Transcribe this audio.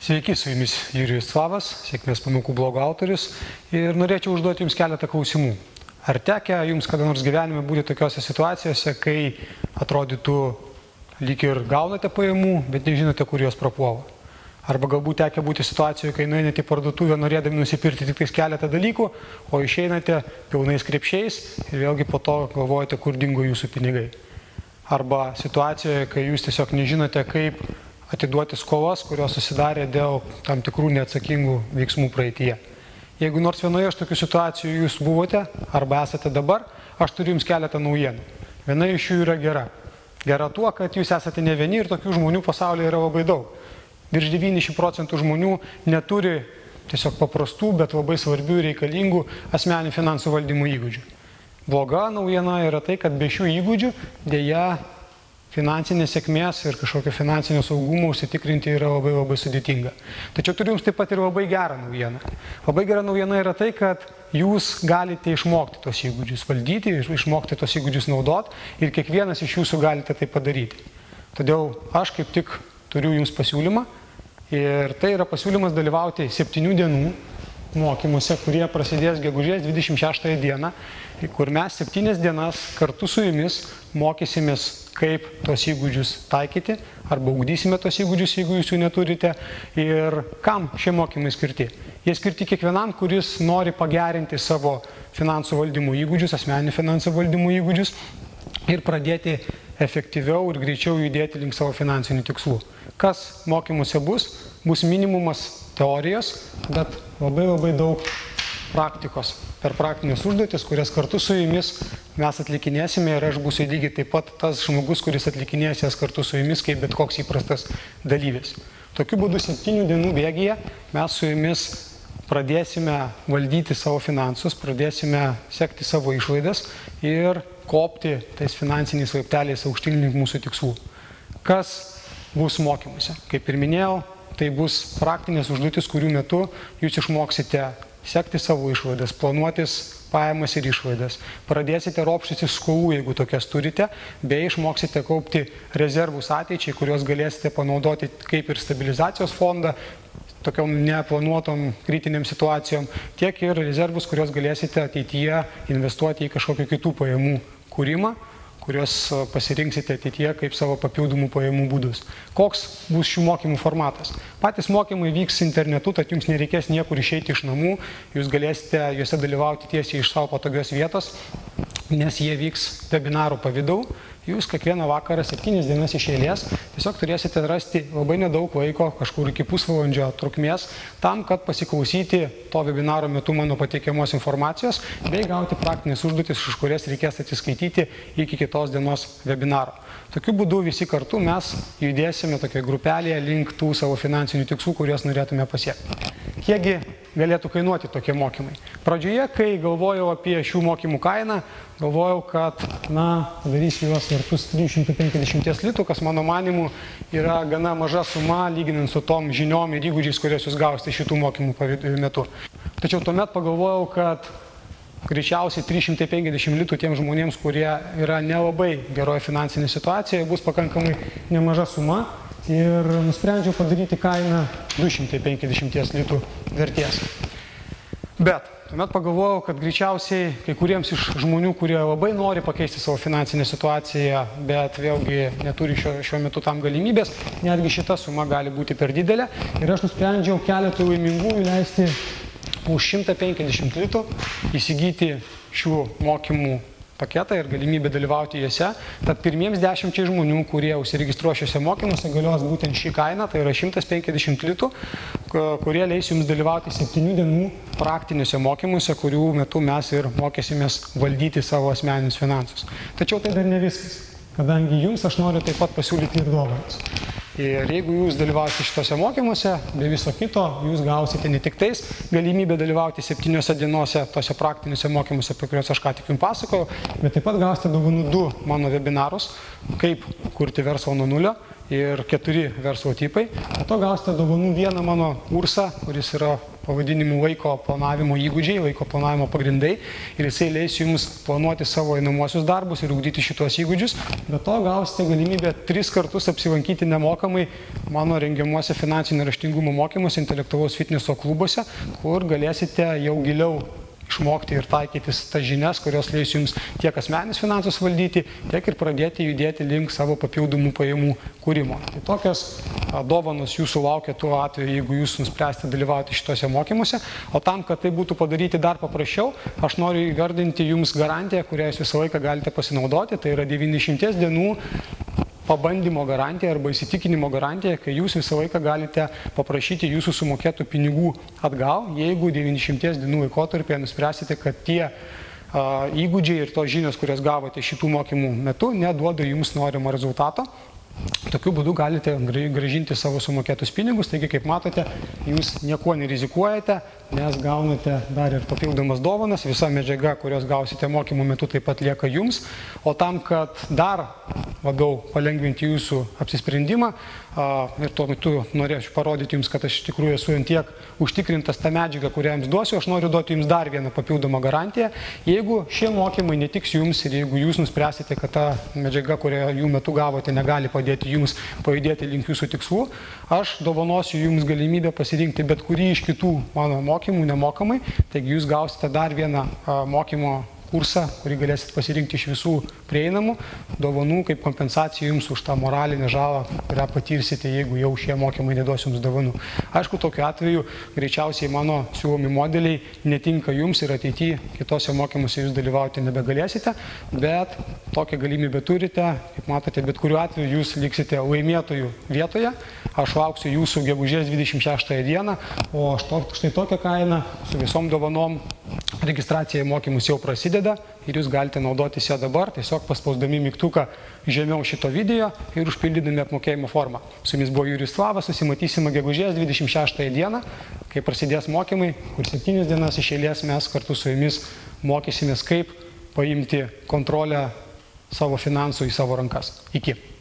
Sveiki, su jumis Jurijus Slavas, sėkmės pamokų blogo autorius ir norėčiau užduoti jums keletą klausimų. Ar tekę jums kada nors gyvenime būti tokiose situacijose, kai atrodytų lyg ir gaunate pajamų, bet nežinote, kur jos prapuola? Arba galbūt tekę būti situacijoje, kai nueinate į parduotuvę norėdami nusipirkti tik keletą dalykų, o išeinate pilnais krepšiais ir vėlgi po to galvojate, kur dingo jūsų pinigai. Arba situacijoje, kai jūs tiesiog nežinote, kaip atiduoti skolas, kurios susidarė dėl tam tikrų neatsakingų veiksmų praeityje. Jeigu nors vienoje iš tokių situacijų jūs buvote arba esate dabar, aš turiu jums keletą naujienų. Viena iš jų yra gera. Gera tuo, kad jūs esate ne vieni ir tokių žmonių pasaulyje yra labai daug. Virš 90% žmonių neturi tiesiog paprastų, bet labai svarbių ir reikalingų asmeninių finansų valdymo įgūdžių. Bloga naujiena yra tai, kad be šių įgūdžių dėja finansinės sėkmės ir kažkokio finansinio saugumo užsitikrinti yra labai sudėtinga. Tačiau turiu jums taip pat ir labai gerą naujieną. Labai gera naujiena yra tai, kad jūs galite išmokti tos įgūdžius valdyti, išmokti tos įgūdžius naudoti ir kiekvienas iš jūsų galite tai padaryti. Todėl aš kaip tik turiu jums pasiūlymą ir tai yra pasiūlymas dalyvauti 7 dienų mokymuose, kurie prasidės gegužės 26 dieną, kur mes 7 dienas kartu su jumis mokysimės, kaip tos įgūdžius taikyti, arba ugdysime tos įgūdžius, jeigu jūs jų neturite, ir kam šie mokymai skirti. Jie skirti kiekvienam, kuris nori pagerinti savo finansų valdymo įgūdžius, asmeninių finansų valdymo įgūdžius ir pradėti efektyviau ir greičiau judėti link savo finansinių tikslų. Kas mokymuose bus minimumas teorijos, bet labai daug praktikos, per praktinės užduotis, kurias kartu su jumis mes atlikinėsime ir aš būsiu lygiai taip pat tas žmogus, kuris atlikinės jas kartu su jumis, kaip bet koks įprastas dalyvis. Tokiu būdu 7 dienų bėgyje mes su jumis pradėsime valdyti savo finansus, pradėsime sekti savo išlaidas ir kopti tais finansiniais laipteliais aukštyn link mūsų tikslų. Kas bus mokymuose? Kaip ir minėjau, tai bus praktinės užduotis, kurių metu jūs išmoksite sekti savo išlaidas, planuotis pajamas ir išlaidas. Pradėsite ropštis skolų, jeigu tokias turite, bei išmoksite kaupti rezervus ateičiai, kuriuos galėsite panaudoti kaip ir stabilizacijos fondą, tokiom neplanuotom kritiniam situacijom, tiek ir rezervus, kuriuos galėsite ateityje investuoti į kažkokių kitų pajamų kūrimą, kuriuos pasirinksite ateityje kaip savo papildomų pajamų būdus. Koks bus šių mokymų formatas? Patys mokymai vyks internetu, tad jums nereikės niekur išeiti iš namų, jūs galėsite juose dalyvauti tiesiai iš savo patogios vietos, nes jie vyks webinarų pavidalu. Jūs kiekvieną vakarą 7 dienas iš eilės tiesiog turėsite rasti labai nedaug laiko, kažkur iki pusvalandžio trukmės, tam, kad pasiklausyti to webinaro metu mano pateikiamos informacijos, bei gauti praktinės užduotis, už kurias reikės atsiskaityti iki kitos dienos webinaro. Tokiu būdu visi kartu mes judėsime tokioje grupelėje link tų savo finansinių tikslų, kuriuos norėtume pasiekti. Kiekgi galėtų kainuoti tokie mokymai? Pradžioje, kai galvojau apie šių mokymų kainą, galvojau, kad, padarysiu juos vertus 350 litų, kas mano manimu yra gana maža suma, lyginant su tom žiniom ir įgūdžiais, kurias jūs gausite šitų mokymų metu. Tačiau tuomet pagalvojau, kad greičiausiai 350 litų tiems žmonėms, kurie yra nelabai geroje finansinėje situacijoje, bus pakankamai nemaža suma. Ir nusprendžiau padaryti kainą 250 litų vertės. Bet tuomet pagalvojau, kad greičiausiai kai kuriems iš žmonių, kurie labai nori pakeisti savo finansinę situaciją, bet vėlgi neturi šiuo metu tam galimybės, netgi šita suma gali būti per didelė. Ir aš nusprendžiau keletui laimingųjų leisti už 150 litų įsigyti šių mokymų paketą ir galimybę dalyvauti juose. Tad pirmiems 10 žmonių, kurie užsiregistruos šiuose mokymuose, galios būtent šį kainą, tai yra 150 litų, kurie leis jums dalyvauti 7 dienų praktiniuose mokymuose, kurių metu mes ir mokysimės valdyti savo asmeninius finansus. Tačiau tai dar ne viskas, kadangi jums aš noriu taip pat pasiūlyti ir dovanas. Ir jeigu jūs dalyvausite šitose mokymuose, be viso kito, jūs gausite ne tik tais galimybę dalyvauti 7 dienose tose praktiniuose mokymuose, apie kuriuos aš ką tik jums pasakojau, bet taip pat gausite dovanų 2 mano webinarus, kaip kurti verslą nuo nulio ir 4 verslo tipai. Po to gausite dovanų 1 mano kursą, kuris yra pavadinimu laiko planavimo įgūdžiai, laiko planavimo pagrindai ir jisai leis jums planuoti savo einamosius darbus ir ugdyti šitos įgūdžius. Be to gausite galimybę 3 kartus apsilankyti nemokamai mano rengiamuose finansinio raštingumo mokymuose, intelektualaus fitneso klubuose, kur galėsite jau giliau išmokti ir taikytis tas žinias, kurios leis jums tiek asmeninius finansus valdyti, tiek ir pradėti judėti link savo papildomų pajamų kūrimo. Tai tokios dovanos jūsų laukia tuo atveju, jeigu jūs nuspręsite dalyvauti šitose mokymuose. O tam, kad tai būtų padaryti dar paprasčiau, aš noriu įvardinti jums garantiją, kurią jūs visą laiką galite pasinaudoti. Tai yra 90 dienų pabandymo garantija arba įsitikinimo garantija, kai jūs visą laiką galite paprašyti jūsų sumokėtų pinigų atgal, jeigu 90 dienų laikotarpyje nuspręsite, kad tie įgūdžiai ir tos žinios, kurias gavote šitų mokymų metu, neduoda jums norimo rezultato. Tokiu būdu galite grąžinti savo sumokėtus pinigus, taigi kaip matote, jūs niekuo nerizikuojate, nes gaunate dar ir papildomas dovanas, visa medžiaga, kurios gausite mokymų metu, taip pat lieka jums. O tam, kad dar labiau palengvinti jūsų apsisprendimą ir tuo metu norėčiau parodyti jums, kad aš iš tikrųjų esu tiek užtikrintas tą medžiagą, kurią jums duosiu, aš noriu duoti jums dar vieną papildomą garantiją. Jeigu šie mokymai netiks jums ir jeigu jūs nuspręsite, kad ta medžiaga, kurią jų metu gavote, negali padėti jums pajudėti link jūsų tikslų, aš dovanosiu jums galimybę pasirinkti bet kurį iš kitų mano mokymų nemokamai, taigi jūs gausite dar vieną mokymo kursą, kurį galėsit pasirinkti iš visų prieinamų dovanų kaip kompensacija jums už tą moralinę žalą, kurią patirsite, jeigu jau šie mokymai neduos jums dovanų. Aišku, tokiu atveju greičiausiai mano siūlomi modeliai netinka jums ir ateityje kitose mokymuose jūs dalyvauti nebegalėsite, bet tokią galimybę turite, kaip matote, bet kuriuo atveju jūs liksite laimėtojų vietoje. Aš lauksiu jūsų gegužės 26 dieną, o štai tokią kainą su visom dovanom registracija į mokymus jau prasideda ir jūs galite naudotis ją dabar, tiesiog paspausdami mygtuką žemiau šito video ir užpildydami apmokėjimo formą. Su jumis buvo Jurijus Slavas, susimatysime gegužės 26 dieną, kai prasidės mokymai, kur 7 dienas iš eilės mes kartu su jumis mokysimės, kaip paimti kontrolę savo finansų į savo rankas. Iki.